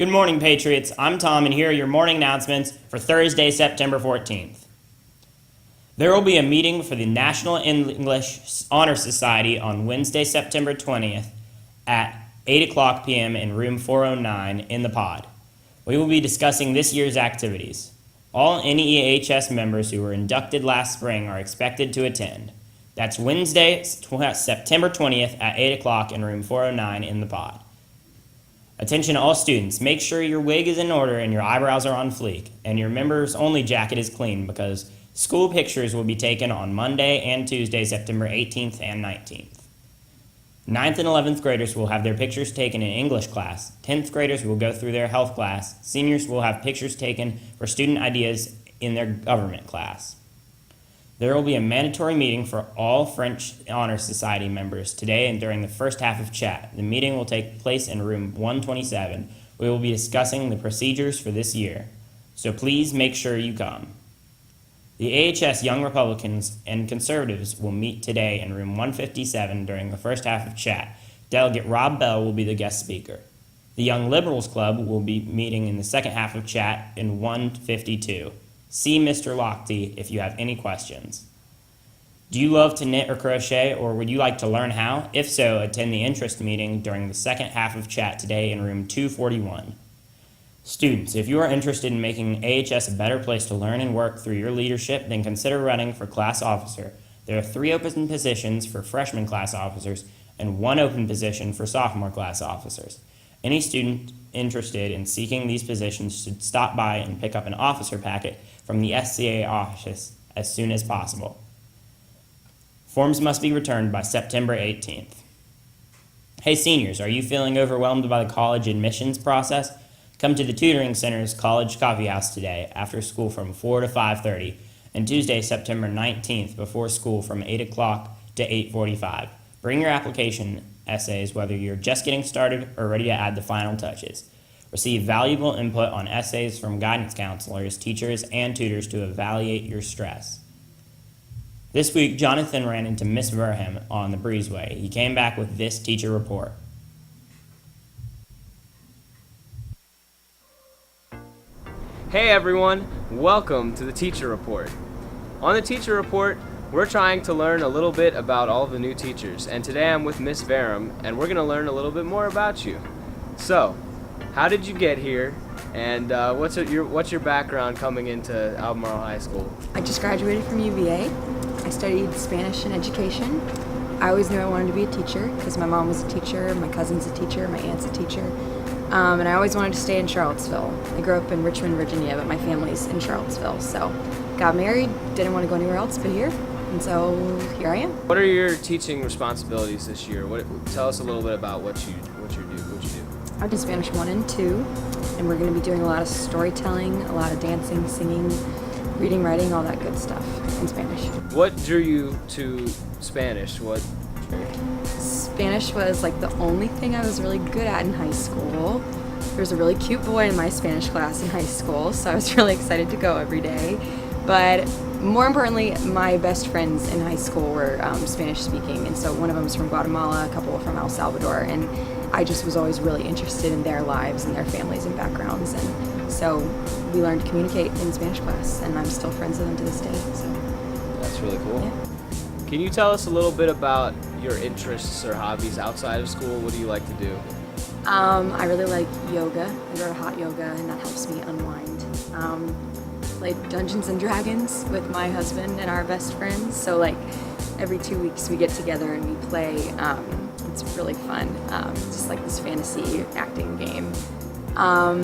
Good morning, Patriots. I'm Tom, and here are your morning announcements for Thursday, September 14th. There will be a meeting for the National English Honor Society on Wednesday, September 20th at 8 o'clock p.m. in room 409 in the pod. We will be discussing this year's activities. All NEAHS members who were inducted last spring are expected to attend. That's Wednesday, September 20th at 8 o'clock in room 409 in the pod. Attention all students, make sure your wig is in order and your eyebrows are on fleek, and your members only jacket is clean because school pictures will be taken on Monday and Tuesday, September 18th and 19th. 9th and 11th graders will have their pictures taken in English class. 10th graders will go through their health class. Seniors will have pictures taken for student ideas in their government class. There will be a mandatory meeting for all French Honor Society members today and during the first half of chat. The meeting will take place in room 127. We will be discussing the procedures for this year, so please make sure you come. The AHS Young Republicans and Conservatives will meet today in room 157 during the first half of chat. Delegate Rob Bell will be the guest speaker. The Young Liberals Club will be meeting in the second half of chat in 152. See Mr. Lochte if you have any questions. Do you love to knit or crochet, or would you like to learn how? If so, attend the interest meeting during the second half of chat today in room 241. Students, if you are interested in making AHS a better place to learn and work through your leadership, then consider running for class officer. There are 3 open positions for freshman class officers and 1 open position for sophomore class officers. Any student interested in seeking these positions should stop by and pick up an officer packet from the SCA office as soon as possible. Forms must be returned by September 18th. Hey seniors, are you feeling overwhelmed by the college admissions process? Come to the Tutoring Center's College Coffee House today after school from 4 to 5:30 and Tuesday, September 19th before school from 8 o'clock to 8:45. Bring your application essays whether you're just getting started or ready to add the final touches. Receive valuable input on essays from guidance counselors, teachers, and tutors to evaluate your stress. This week, Jonathan ran into Miss Verham on the breezeway. He came back with this teacher report. Hey everyone, welcome to the Teacher Report. On the Teacher Report, we're trying to learn a little bit about all the new teachers, and today I'm with Miss Verham, and we're going to learn a little bit more about you. So, how did you get here, and what's your background coming into Albemarle High School? I just graduated from UVA. I studied Spanish and education. I always knew I wanted to be a teacher because my mom was a teacher, my cousin's a teacher, my aunt's a teacher, and I always wanted to stay in Charlottesville. I grew up in Richmond, Virginia, but my family's in Charlottesville, so got married, didn't want to go anywhere else but here, and so here I am. What are your teaching responsibilities this year? Tell us a little bit about what you do. I do Spanish 1 and 2, and we're going to be doing a lot of storytelling, a lot of dancing, singing, reading, writing, all that good stuff in Spanish. What drew you to Spanish? Spanish was like the only thing I was really good at in high school. There was a really cute boy in my Spanish class in high school, so I was really excited to go every day. But more importantly, my best friends in high school were Spanish speaking, and so one of them was from Guatemala, a couple were from El Salvador, and I just was always really interested in their lives and their families and backgrounds, and so we learned to communicate in Spanish class, and I'm still friends with them to this day. So that's really cool. Yeah. Can you tell us a little bit about your interests or hobbies outside of school? What do you like to do? I really like yoga. I go to hot yoga, and that helps me unwind. Play Dungeons and Dragons with my husband and our best friends. So like every 2 weeks we get together and we play. It's really fun. It's just like this fantasy acting game. I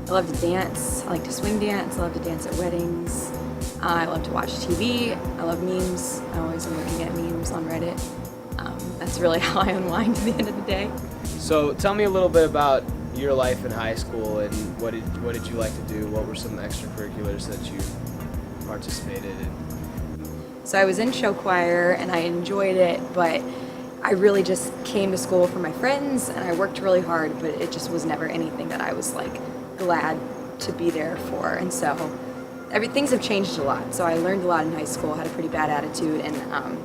love to dance. I like to swing dance. I love to dance at weddings. I love to watch TV. I love memes. I always am looking at memes on Reddit. That's really how I unwind at the end of the day. So tell me a little bit about your life in high school and what did you like to do? What were some extracurriculars that you participated in? So I was in show choir and I enjoyed it, but I really just came to school for my friends and I worked really hard, but it just was never anything that I was like glad to be there for. And so things have changed a lot. So I learned a lot in high school, had a pretty bad attitude, and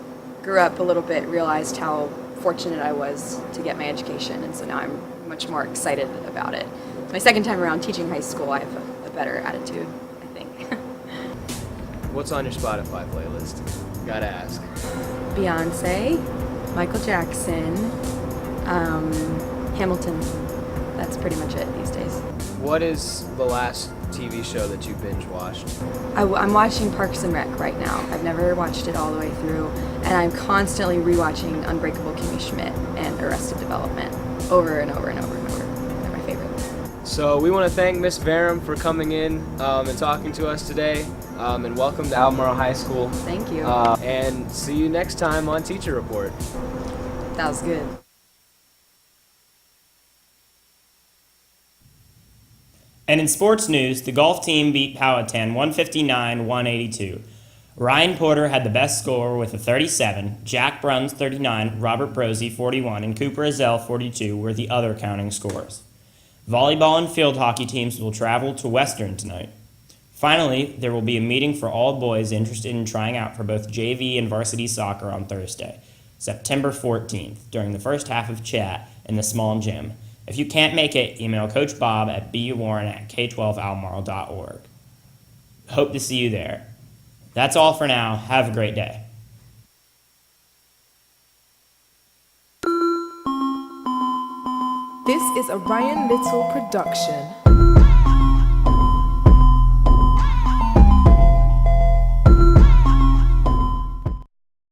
grew up a little bit, realized how fortunate I was to get my education, and so now I'm much more excited about it. My second time around teaching high school, I have a better attitude, I think. What's on your Spotify playlist? Gotta ask. Beyonce, Michael Jackson, Hamilton. That's pretty much it these days. What is the last TV show that you binge watched? I'm watching Parks and Rec right now. I've never watched it all the way through, and I'm constantly rewatching Unbreakable Kimmy Schmidt and Arrested Development over and over and over and over. They're my favorite. So we want to thank Miss Verum for coming in and talking to us today, and welcome to Albemarle High School. Thank you. And see you next time on Teacher Report. That was good. And in sports news, the golf team beat Powhatan 159-182. Ryan Porter had the best score with a 37, Jack Bruns 39, Robert Brosey 41, and Cooper Azell 42 were the other counting scores. Volleyball and field hockey teams will travel to Western tonight. Finally, there will be a meeting for all boys interested in trying out for both JV and varsity soccer on Thursday, September 14th, during the first half of chat in the small gym. If you can't make it, email Coach Bob at buwarren@k12almarl.org. Hope to see you there. That's all for now. Have a great day. This is a Ryan Little production.